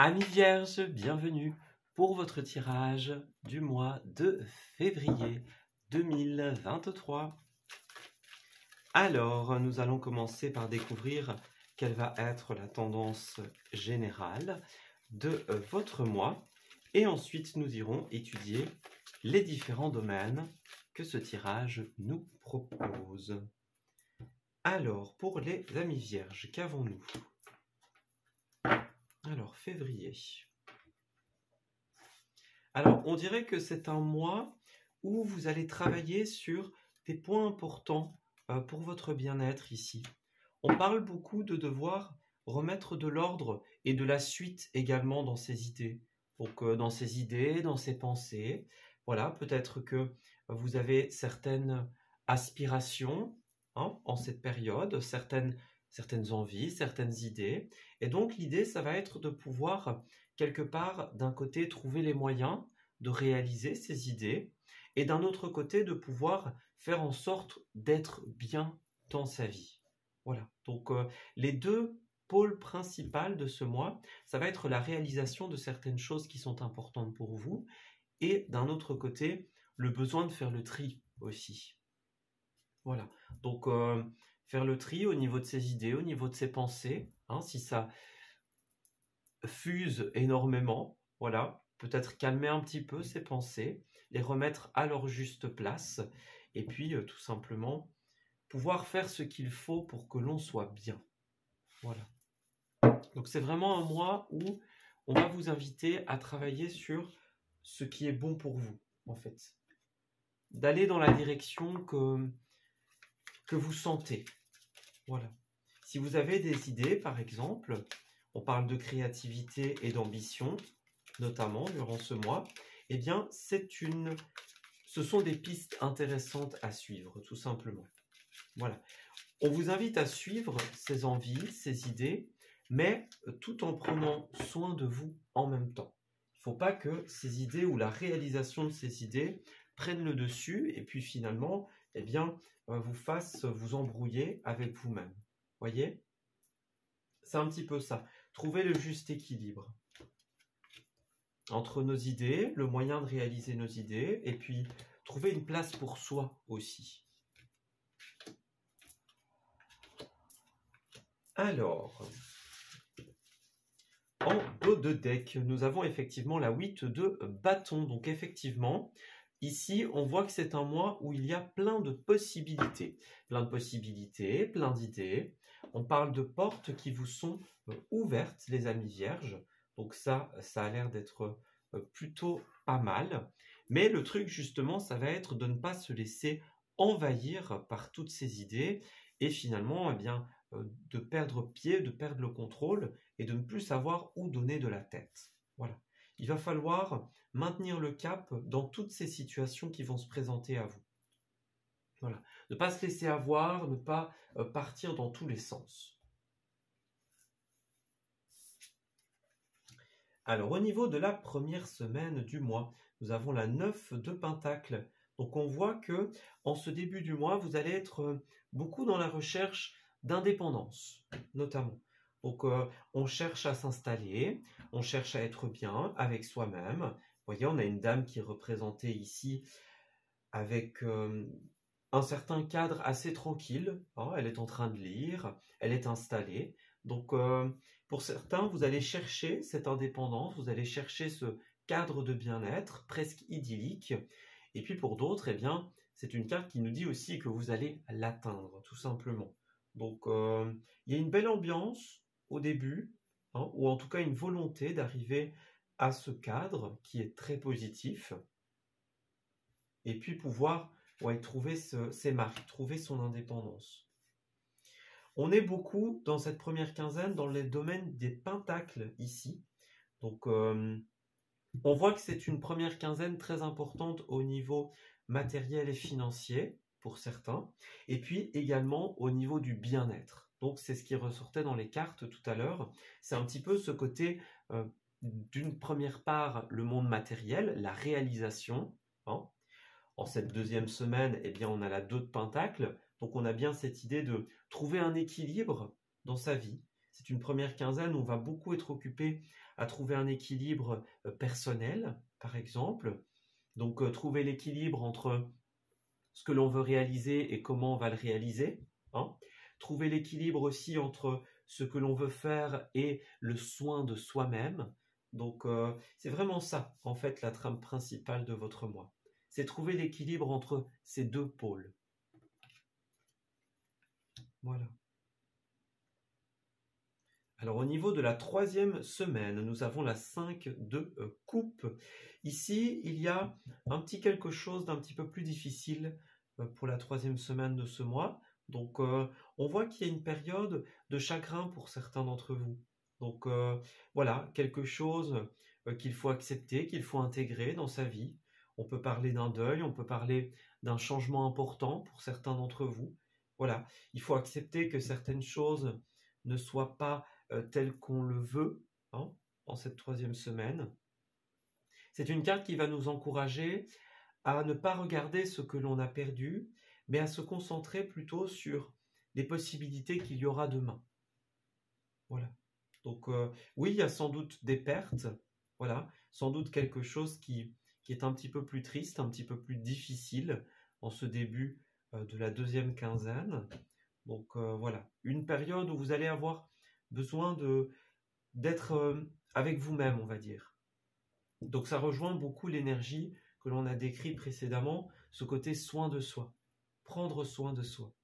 Amis vierges, bienvenue pour votre tirage du mois de février 2023. Alors, nous allons commencer par découvrir quelle va être la tendance générale de votre mois. Et ensuite, nous irons étudier les différents domaines que ce tirage nous propose. Alors, pour les amis vierges, qu'avons-nous ? Alors, février. Alors, on dirait que c'est un mois où vous allez travailler sur des points importants pour votre bien-être ici. On parle beaucoup de devoir remettre de l'ordre et de la suite également dans ses idées. Donc, dans ses idées, dans ses pensées. Voilà, peut-être que vous avez certaines aspirations en cette période, certaines envies, certaines idées. Et donc, l'idée, ça va être de pouvoir, quelque part, d'un côté, trouver les moyens de réaliser ces idées, et d'un autre côté, de pouvoir faire en sorte d'être bien dans sa vie. Voilà. Donc, les deux pôles principaux de ce mois, ça va être la réalisation de certaines choses qui sont importantes pour vous, et d'un autre côté, le besoin de faire le tri aussi. Voilà. Donc, faire le tri au niveau de ses idées, au niveau de ses pensées, si ça fuse énormément, voilà, peut-être calmer un petit peu ses pensées, les remettre à leur juste place, et puis tout simplement pouvoir faire ce qu'il faut pour que l'on soit bien. Voilà. Donc c'est vraiment un mois où on va vous inviter à travailler sur ce qui est bon pour vous, en fait. D'aller dans la direction que vous sentez. Voilà. Si vous avez des idées, par exemple, on parle de créativité et d'ambition, notamment durant ce mois, eh bien, ce sont des pistes intéressantes à suivre, tout simplement. Voilà. On vous invite à suivre ces envies, ces idées, mais tout en prenant soin de vous en même temps. Il ne faut pas que ces idées ou la réalisation de ces idées prennent le dessus et puis finalement, eh bien, vous fasse vous embrouiller avec vous-même. Voyez ? C'est un petit peu ça. Trouver le juste équilibre entre nos idées, le moyen de réaliser nos idées, et puis trouver une place pour soi aussi. Alors, en dos de deck, nous avons effectivement la 8 de bâton. Donc effectivement, ici, on voit que c'est un mois où il y a plein de possibilités. Plein de possibilités, plein d'idées. On parle de portes qui vous sont ouvertes, les amis vierges. Donc ça a l'air d'être plutôt pas mal. Mais le truc, justement, ça va être de ne pas se laisser envahir par toutes ces idées et finalement, eh bien, de perdre pied, de perdre le contrôle et de ne plus savoir où donner de la tête. Voilà. Il va falloir maintenir le cap dans toutes ces situations qui vont se présenter à vous. Voilà. Ne pas se laisser avoir, ne pas partir dans tous les sens. Alors, au niveau de la première semaine du mois, nous avons la 9 de Pentacle. Donc, on voit que en ce début du mois, vous allez être beaucoup dans la recherche d'indépendance, notamment. Donc, on cherche à s'installer, on cherche à être bien avec soi-même. Vous voyez, on a une dame qui est représentée ici avec un certain cadre assez tranquille. Elle est en train de lire, elle est installée. Donc, pour certains, vous allez chercher cette indépendance, vous allez chercher ce cadre de bien-être presque idyllique. Et puis pour d'autres, eh bien, c'est une carte qui nous dit aussi que vous allez l'atteindre, tout simplement. Donc, il y a une belle ambiance au début, ou en tout cas une volonté d'arriver à ce cadre qui est très positif. Et puis pouvoir trouver ses marques, trouver son indépendance. On est beaucoup dans cette première quinzaine dans les domaines des pentacles ici. Donc, on voit que c'est une première quinzaine très importante au niveau matériel et financier pour certains. Et puis également au niveau du bien-être. Donc, c'est ce qui ressortait dans les cartes tout à l'heure. C'est un petit peu ce côté, d'une première part, le monde matériel, la réalisation. En cette deuxième semaine, eh bien, on a la 2 de Pentacle. Donc, on a bien cette idée de trouver un équilibre dans sa vie. C'est une première quinzaine où on va beaucoup être occupé à trouver un équilibre personnel, par exemple. Donc, trouver l'équilibre entre ce que l'on veut réaliser et comment on va le réaliser, hein. Trouver l'équilibre aussi entre ce que l'on veut faire et le soin de soi-même. Donc, c'est vraiment ça, en fait, la trame principale de votre mois. C'est trouver l'équilibre entre ces deux pôles. Voilà. Alors, au niveau de la troisième semaine, nous avons la 5 de coupe. Ici, il y a un petit quelque chose d'un petit peu plus difficile pour la troisième semaine de ce mois. Donc, on voit qu'il y a une période de chagrin pour certains d'entre vous. Donc, voilà, quelque chose qu'il faut accepter, qu'il faut intégrer dans sa vie. On peut parler d'un deuil, on peut parler d'un changement important pour certains d'entre vous. Voilà, il faut accepter que certaines choses ne soient pas telles qu'on le veut, hein, en cette troisième semaine. C'est une carte qui va nous encourager à ne pas regarder ce que l'on a perdu, mais à se concentrer plutôt sur les possibilités qu'il y aura demain. Voilà. Donc oui, il y a sans doute des pertes, voilà, sans doute quelque chose qui est un petit peu plus triste, un petit peu plus difficile en ce début de la deuxième quinzaine. Donc voilà, une période où vous allez avoir besoin d'être avec vous-même, on va dire. Donc ça rejoint beaucoup l'énergie que l'on a décrit précédemment, ce côté soin de soi, prendre soin de soi.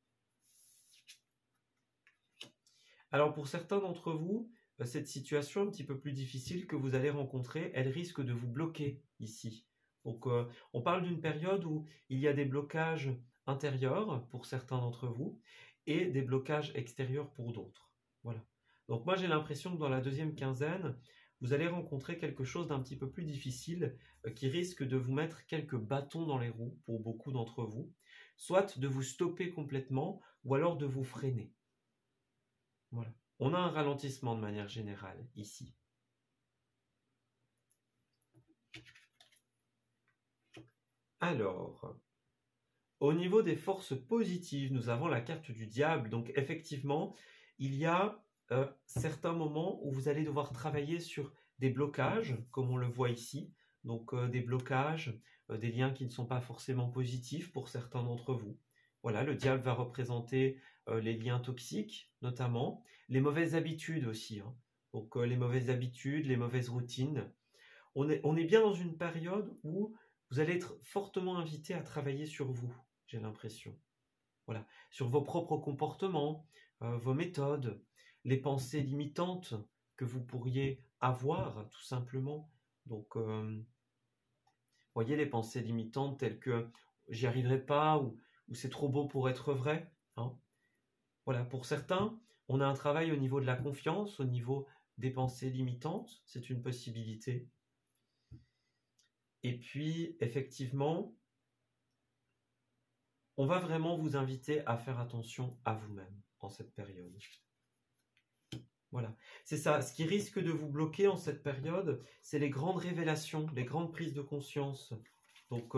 Alors pour certains d'entre vous, cette situation un petit peu plus difficile que vous allez rencontrer, elle risque de vous bloquer ici. Donc on parle d'une période où il y a des blocages intérieurs pour certains d'entre vous et des blocages extérieurs pour d'autres. Voilà. Donc moi j'ai l'impression que dans la deuxième quinzaine, vous allez rencontrer quelque chose d'un petit peu plus difficile qui risque de vous mettre quelques bâtons dans les roues pour beaucoup d'entre vous, soit de vous stopper complètement ou alors de vous freiner. Voilà. On a un ralentissement de manière générale ici. Alors, au niveau des forces positives, nous avons la carte du diable. Donc effectivement, il y a certains moments où vous allez devoir travailler sur des blocages, comme on le voit ici. Donc des blocages, des liens qui ne sont pas forcément positifs pour certains d'entre vous. Voilà, le diable va représenter les liens toxiques, notamment, les mauvaises habitudes aussi, hein. Donc les mauvaises habitudes, les mauvaises routines. On est bien dans une période où vous allez être fortement invité à travailler sur vous, j'ai l'impression. Voilà, sur vos propres comportements, vos méthodes, les pensées limitantes que vous pourriez avoir, tout simplement. Donc, voyez les pensées limitantes telles que j'y arriverai pas ou c'est trop beau pour être vrai, hein. Voilà, pour certains, on a un travail au niveau de la confiance, au niveau des pensées limitantes, c'est une possibilité. Et puis, effectivement, on va vraiment vous inviter à faire attention à vous-même en cette période. Voilà, c'est ça. Ce qui risque de vous bloquer en cette période, c'est les grandes révélations, les grandes prises de conscience. Donc,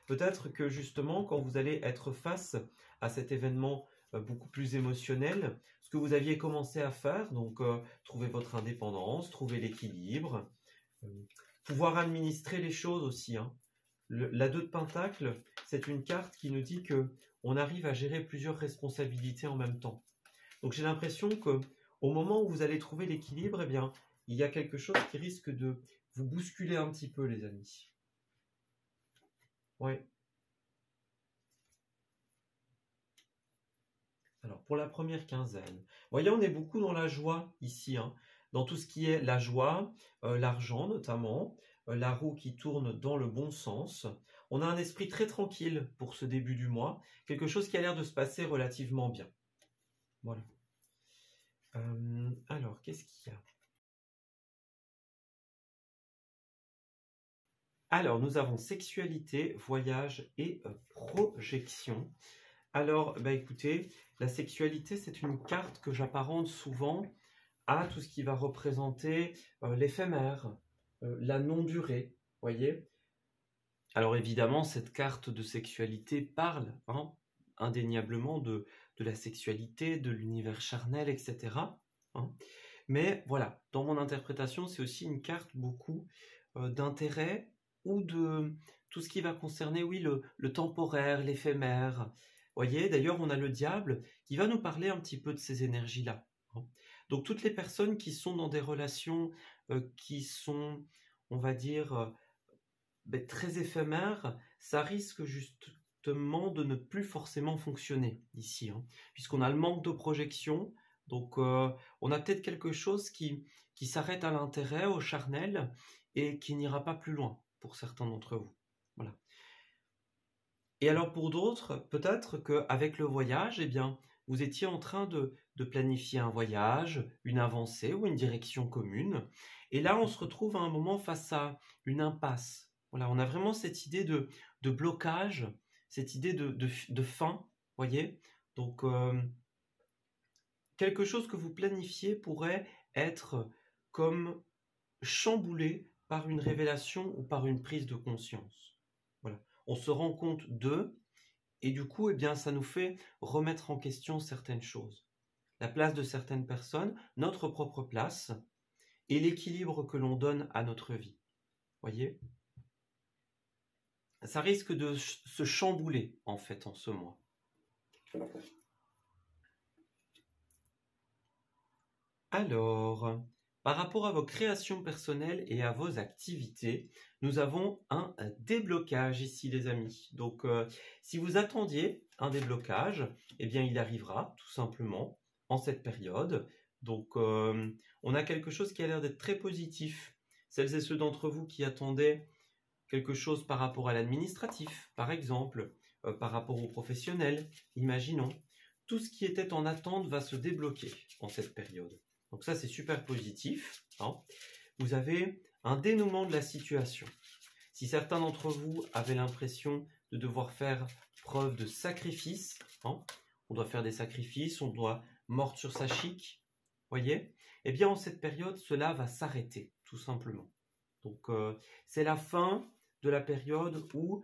peut-être que justement, quand vous allez être face à cet événement beaucoup plus émotionnel, ce que vous aviez commencé à faire, donc trouver votre indépendance, trouver l'équilibre, pouvoir administrer les choses aussi, hein. La 2 de Pentacle, c'est une carte qui nous dit que on arrive à gérer plusieurs responsabilités en même temps. Donc j'ai l'impression que au moment où vous allez trouver l'équilibre, eh bien, il y a quelque chose qui risque de vous bousculer un petit peu, les amis. Ouais. Alors pour la première quinzaine, vous voyez, on est beaucoup dans la joie ici, hein, dans tout ce qui est la joie, l'argent notamment, la roue qui tourne dans le bon sens. On a un esprit très tranquille pour ce début du mois, quelque chose qui a l'air de se passer relativement bien. Voilà. Alors, qu'est-ce qu'il y a? Alors, nous avons sexualité, voyage et projection. Alors, bah écoutez, la sexualité, c'est une carte que j'apparente souvent à tout ce qui va représenter l'éphémère, la non-durée, voyez. Alors évidemment, cette carte de sexualité parle, hein, indéniablement de la sexualité, de l'univers charnel, etc. hein. Mais voilà, dans mon interprétation, c'est aussi une carte beaucoup d'intérêt ou de tout ce qui va concerner, oui, le temporaire, l'éphémère. Voyez, d'ailleurs, on a le diable qui va nous parler un petit peu de ces énergies-là, hein. Donc, toutes les personnes qui sont dans des relations qui sont, on va dire, très éphémères, ça risque justement de ne plus forcément fonctionner ici, hein, puisqu'on a le manque de projection. Donc, on a peut-être quelque chose qui s'arrête à l'intérêt, au charnel, et qui n'ira pas plus loin pour certains d'entre vous. Voilà. Et alors pour d'autres, peut-être qu'avec le voyage, eh bien, vous étiez en train de planifier un voyage, une avancée ou une direction commune. Et là, on se retrouve à un moment face à une impasse. Voilà, on a vraiment cette idée de blocage, cette idée de fin, voyez. Donc, quelque chose que vous planifiez pourrait être comme chamboulé par une révélation ou par une prise de conscience. Voilà. On se rend compte d'eux et du coup, eh bien, ça nous fait remettre en question certaines choses. La place de certaines personnes, notre propre place et l'équilibre que l'on donne à notre vie. Voyez ? Ça risque de se chambouler en fait en ce mois. Alors, par rapport à vos créations personnelles et à vos activités, nous avons un déblocage ici, les amis. Donc, si vous attendiez un déblocage, eh bien, il arrivera tout simplement en cette période. Donc, on a quelque chose qui a l'air d'être très positif. Celles et ceux d'entre vous qui attendaient quelque chose par rapport à l'administratif, par exemple, par rapport aux professionnels, imaginons, tout ce qui était en attente va se débloquer en cette période. Donc ça, c'est super positif, hein. Vous avez un dénouement de la situation. Si certains d'entre vous avaient l'impression de devoir faire preuve de sacrifice, hein, on doit faire des sacrifices, on doit mordre sur sa chic, voyez, eh bien en cette période, cela va s'arrêter, tout simplement. Donc c'est la fin de la période où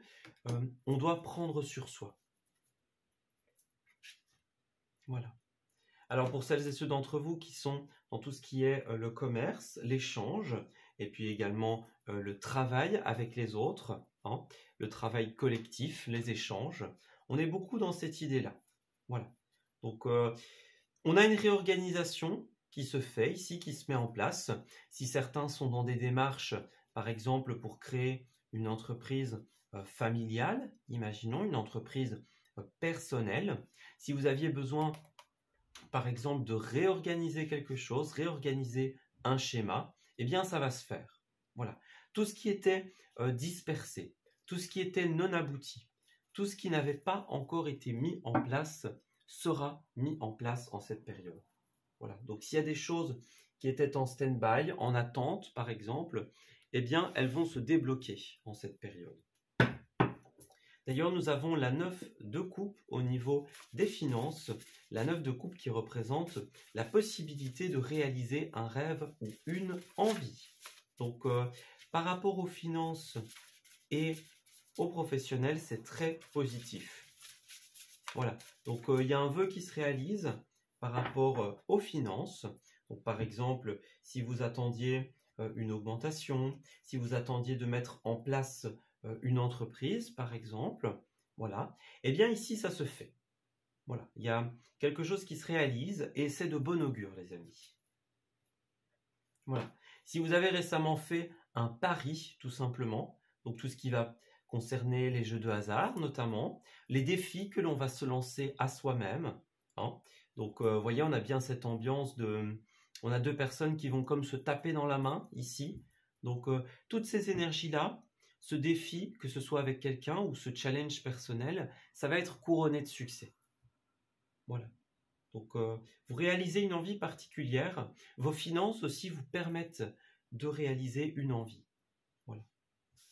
on doit prendre sur soi. Voilà. Alors pour celles et ceux d'entre vous qui sont dans tout ce qui est le commerce, l'échange, et puis également le travail avec les autres, hein, le travail collectif, les échanges, on est beaucoup dans cette idée-là. Voilà. Donc on a une réorganisation qui se fait ici, qui se met en place. Si certains sont dans des démarches, par exemple pour créer une entreprise familiale, imaginons une entreprise personnelle, si vous aviez besoin par exemple de réorganiser quelque chose, réorganiser un schéma, eh bien ça va se faire. Voilà. Tout ce qui était dispersé, tout ce qui était non abouti, tout ce qui n'avait pas encore été mis en place sera mis en place en cette période. Voilà. Donc s'il y a des choses qui étaient en stand-by, en attente par exemple, eh bien elles vont se débloquer en cette période. D'ailleurs, nous avons la 9 de coupe au niveau des finances, la 9 de coupe qui représente la possibilité de réaliser un rêve ou une envie. Donc, par rapport aux finances et aux professionnels, c'est très positif. Voilà, donc il y a un vœu qui se réalise par rapport aux finances. Donc, par exemple, si vous attendiez une augmentation, si vous attendiez de mettre en place une entreprise, par exemple, voilà, eh bien ici, ça se fait. Voilà, il y a quelque chose qui se réalise et c'est de bon augure, les amis. Voilà. Si vous avez récemment fait un pari, tout simplement, donc tout ce qui va concerner les jeux de hasard, notamment, les défis que l'on va se lancer à soi-même, hein. Donc, vous voyez, on a bien cette ambiance de... On a deux personnes qui vont comme se taper dans la main, ici. Donc, toutes ces énergies-là, ce défi, que ce soit avec quelqu'un ou ce challenge personnel, ça va être couronné de succès. Voilà. Donc, vous réalisez une envie particulière. Vos finances aussi vous permettent de réaliser une envie. Voilà.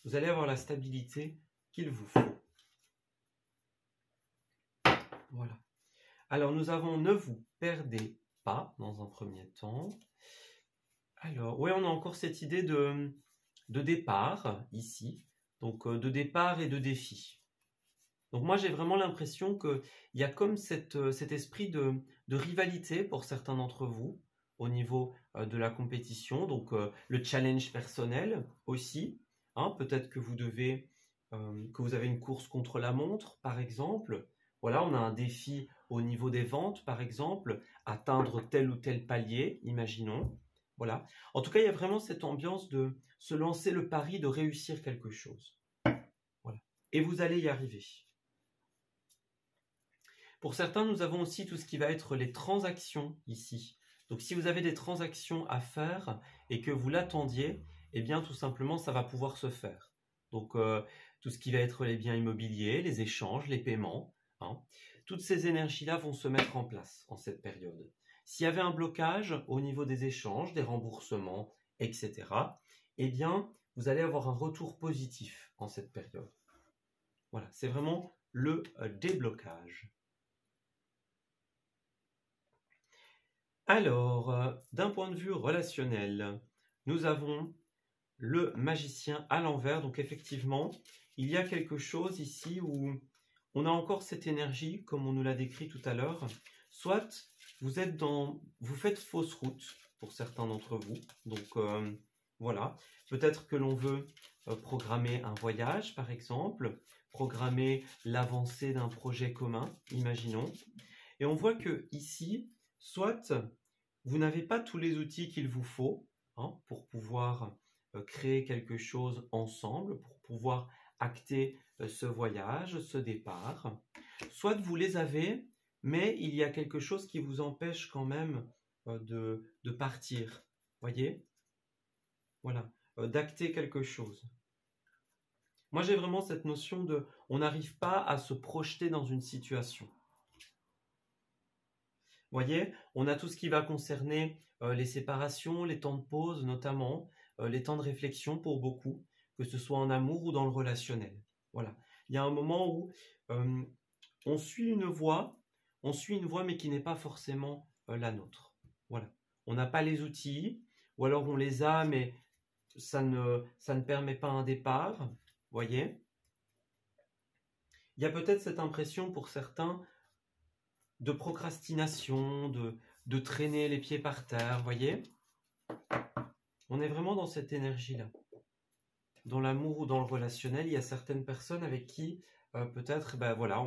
Vous allez avoir la stabilité qu'il vous faut. Voilà. Alors, nous avons ne vous perdez pas dans un premier temps. Alors, oui, on a encore cette idée de départ ici. Donc, de départ et de défi. Donc moi, j'ai vraiment l'impression qu'il y a comme cet esprit de rivalité pour certains d'entre vous. au niveau de la compétition, donc le challenge personnel aussi. Hein, peut-être que que vous avez une course contre la montre, par exemple. Voilà, on a un défi au niveau des ventes, par exemple, atteindre tel ou tel palier, imaginons. Voilà. En tout cas, il y a vraiment cette ambiance de se lancer le pari de réussir quelque chose. Voilà. Et vous allez y arriver. Pour certains, nous avons aussi tout ce qui va être les transactions ici. Donc, si vous avez des transactions à faire et que vous l'attendiez, eh bien, tout simplement, ça va pouvoir se faire. Donc, tout ce qui va être les biens immobiliers, les échanges, les paiements, hein, toutes ces énergies-là vont se mettre en place en cette période. S'il y avait un blocage au niveau des échanges, des remboursements, etc., eh bien, vous allez avoir un retour positif en cette période. Voilà, c'est vraiment le déblocage. Alors, d'un point de vue relationnel, nous avons le magicien à l'envers. Donc effectivement, il y a quelque chose ici où on a encore cette énergie, comme on nous l'a décrit tout à l'heure. Soit vous faites fausse route pour certains d'entre vous. Donc voilà, peut-être que l'on veut programmer un voyage, par exemple, programmer l'avancée d'un projet commun, imaginons. Et on voit que ici, soit vous n'avez pas tous les outils qu'il vous faut hein, pour pouvoir créer quelque chose ensemble, pour pouvoir acter ce voyage, ce départ. Soit vous les avez, mais il y a quelque chose qui vous empêche quand même de partir. Voyez? Voilà, d'acter quelque chose. Moi, j'ai vraiment cette notion de on n'arrive pas à se projeter dans une situation. Voyez, on a tout ce qui va concerner les séparations, les temps de pause notamment, les temps de réflexion pour beaucoup, que ce soit en amour ou dans le relationnel. Voilà. Il y a un moment où on suit une voie mais qui n'est pas forcément la nôtre. Voilà. On n'a pas les outils, ou alors on les a, mais ça ne permet pas un départ. Voyez. Il y a peut-être cette impression pour certains de procrastination, de traîner les pieds par terre, voyez? On est vraiment dans cette énergie-là. Dans l'amour ou dans le relationnel, il y a certaines personnes avec qui peut-être, voilà,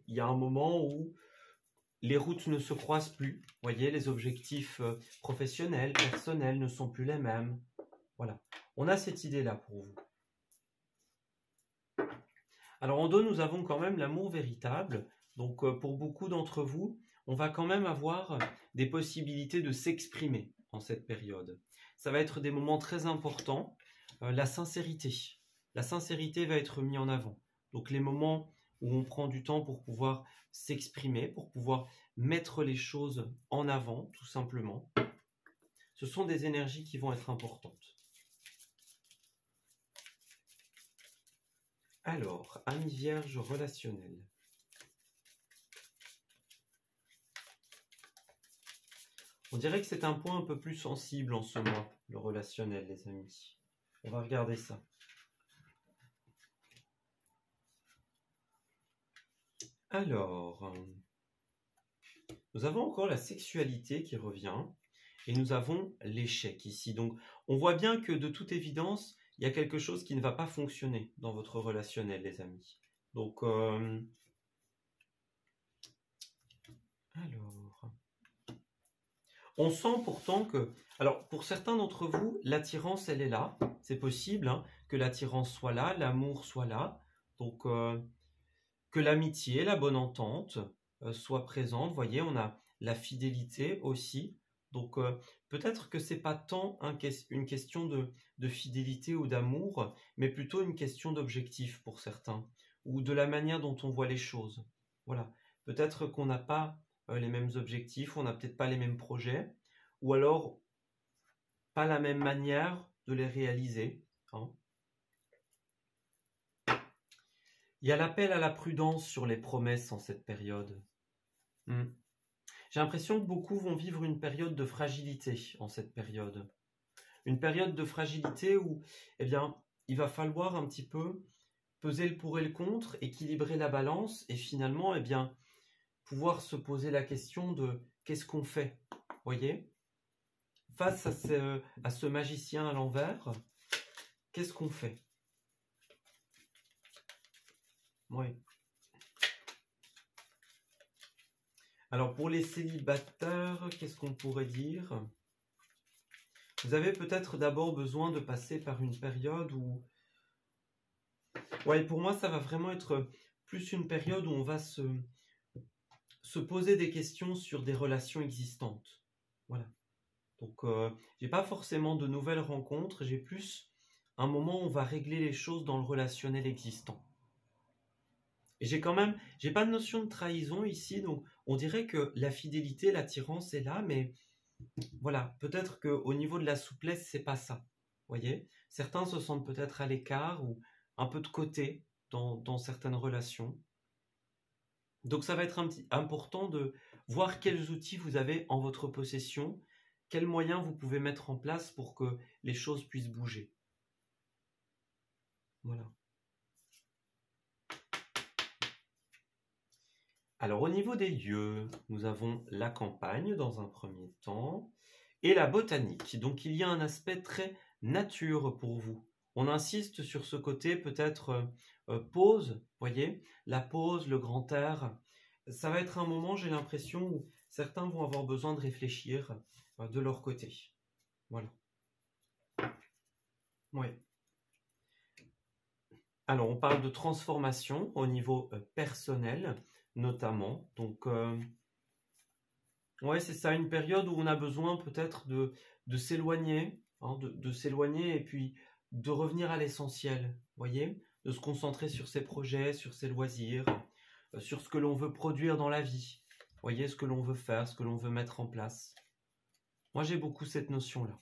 il y a un moment où les routes ne se croisent plus. Voyez, les objectifs professionnels, personnels ne sont plus les mêmes. Voilà. On a cette idée-là pour vous. Alors en dos, nous avons quand même l'amour véritable. Donc pour beaucoup d'entre vous, on va quand même avoir des possibilités de s'exprimer en cette période. Ça va être des moments très importants. La sincérité. La sincérité va être mise en avant. Donc les moments où on prend du temps pour pouvoir s'exprimer, pour pouvoir mettre les choses en avant, tout simplement. Ce sont des énergies qui vont être importantes. Alors, ami vierge relationnel. On dirait que c'est un point un peu plus sensible en ce mois, le relationnel, les amis. On va regarder ça. Alors, nous avons encore la sexualité qui revient et nous avons l'échec ici. Donc, on voit bien que de toute évidence, il y a quelque chose qui ne va pas fonctionner dans votre relationnel, les amis. Donc, alors, on sent pourtant que, alors pour certains d'entre vous, l'attirance, elle est là. C'est possible hein, que l'attirance soit là, l'amour soit là. Donc, que l'amitié, la bonne entente soit présente. Vous voyez, on a la fidélité aussi. Donc, peut-être que c'est pas tant une question de fidélité ou d'amour, mais plutôt une question d'objectif pour certains, ou de la manière dont on voit les choses. Voilà. Peut-être qu'on n'a pas les mêmes objectifs, on n'a peut-être pas les mêmes projets, ou alors pas la même manière de les réaliser. Hein. Il y a l'appel à la prudence sur les promesses en cette période. J'ai l'impression que beaucoup vont vivre une période de fragilité en cette période. Une période de fragilité où, eh bien, il va falloir un petit peu peser le pour et le contre, équilibrer la balance et finalement, eh bien, pouvoir se poser la question de qu'est-ce qu'on fait, voyez? face à ce magicien à l'envers, qu'est-ce qu'on fait? Oui. Alors pour les célibataires, qu'est-ce qu'on pourrait dire? Vous avez peut-être d'abord besoin de passer par une période où... Ouais, pour moi, ça va vraiment être plus une période où on va se poser des questions sur des relations existantes. Voilà. Donc, j'ai pas forcément de nouvelles rencontres, j'ai plus un moment où on va régler les choses dans le relationnel existant. Et j'ai pas de notion de trahison ici, donc on dirait que la fidélité, l'attirance est là, mais voilà, peut-être qu'au niveau de la souplesse, c'est pas ça. Voyez, certains se sentent peut-être à l'écart ou un peu de côté dans certaines relations. Donc ça va être important de voir quels outils vous avez en votre possession, quels moyens vous pouvez mettre en place pour que les choses puissent bouger. Voilà. Alors au niveau des lieux, nous avons la campagne dans un premier temps et la botanique. Donc il y a un aspect très nature pour vous. On insiste sur ce côté peut-être pause, voyez, la pause, le grand air. Ça va être un moment, j'ai l'impression, où certains vont avoir besoin de réfléchir de leur côté. Voilà. Oui. Alors, on parle de transformation au niveau personnel, notamment. Donc, ouais, c'est ça, une période où on a besoin peut-être de s'éloigner, hein, de s'éloigner et puis de revenir à l'essentiel, voyez, de se concentrer sur ses projets, sur ses loisirs, sur ce que l'on veut produire dans la vie, voyez, ce que l'on veut faire, ce que l'on veut mettre en place. Moi, j'ai beaucoup cette notion-là.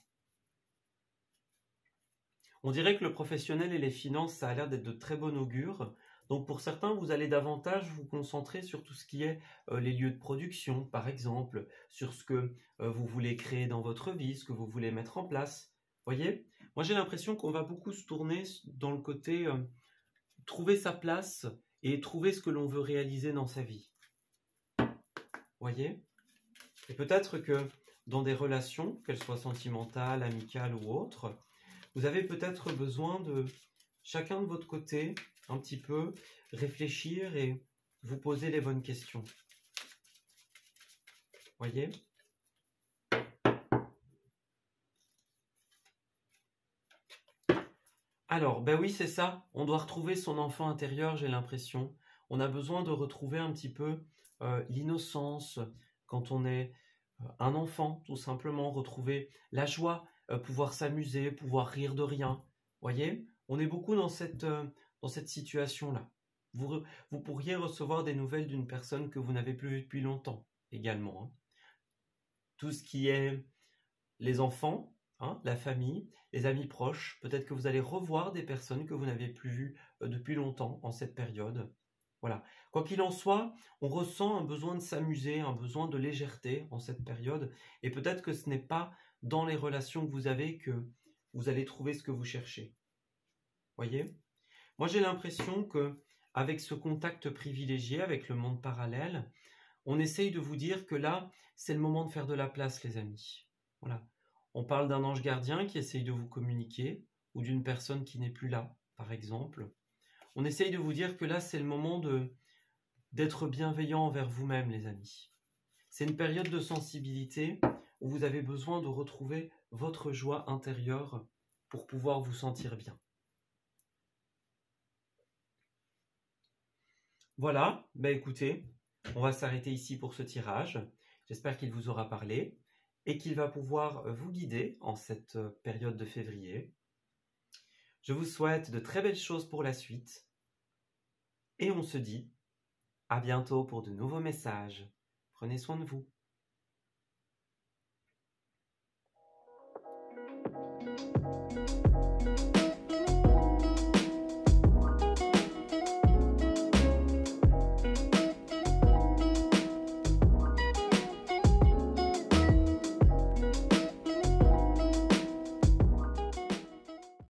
On dirait que le professionnel et les finances, ça a l'air d'être de très bon augure. Donc pour certains, vous allez davantage vous concentrer sur tout ce qui est les lieux de production, par exemple, sur ce que vous voulez créer dans votre vie, ce que vous voulez mettre en place. Voyez? Moi, j'ai l'impression qu'on va beaucoup se tourner dans le côté trouver sa place et trouver ce que l'on veut réaliser dans sa vie. Voyez? Et peut-être que dans des relations, qu'elles soient sentimentales, amicales ou autres, vous avez peut-être besoin de, chacun de votre côté, un petit peu réfléchir et vous poser les bonnes questions. Voyez? Alors, ben oui, c'est ça. On doit retrouver son enfant intérieur, j'ai l'impression. On a besoin de retrouver un petit peu l'innocence quand on est un enfant, tout simplement. Retrouver la joie, pouvoir s'amuser, pouvoir rire de rien. Voyez? On est beaucoup dans cette situation-là. Vous pourriez recevoir des nouvelles d'une personne que vous n'avez plus vue depuis longtemps, également. Hein. Tout ce qui est les enfants, hein, la famille, les amis proches, peut-être que vous allez revoir des personnes que vous n'avez plus vues depuis longtemps en cette période. Voilà. Quoi qu'il en soit, on ressent un besoin de s'amuser, un besoin de légèreté en cette période, et peut-être que ce n'est pas dans les relations que vous avez que vous allez trouver ce que vous cherchez. Voyez? Moi, j'ai l'impression que avec ce contact privilégié avec le monde parallèle, on essaye de vous dire que là, c'est le moment de faire de la place, les amis. Voilà. On parle d'un ange gardien qui essaye de vous communiquer, ou d'une personne qui n'est plus là, par exemple. On essaye de vous dire que là, c'est le moment d'être bienveillant envers vous-même, les amis. C'est une période de sensibilité où vous avez besoin de retrouver votre joie intérieure pour pouvoir vous sentir bien. Voilà, ben écoutez, on va s'arrêter ici pour ce tirage. J'espère qu'il vous aura parlé et qu'il va pouvoir vous guider en cette période de février. Je vous souhaite de très belles choses pour la suite et on se dit à bientôt pour de nouveaux messages. Prenez soin de vous.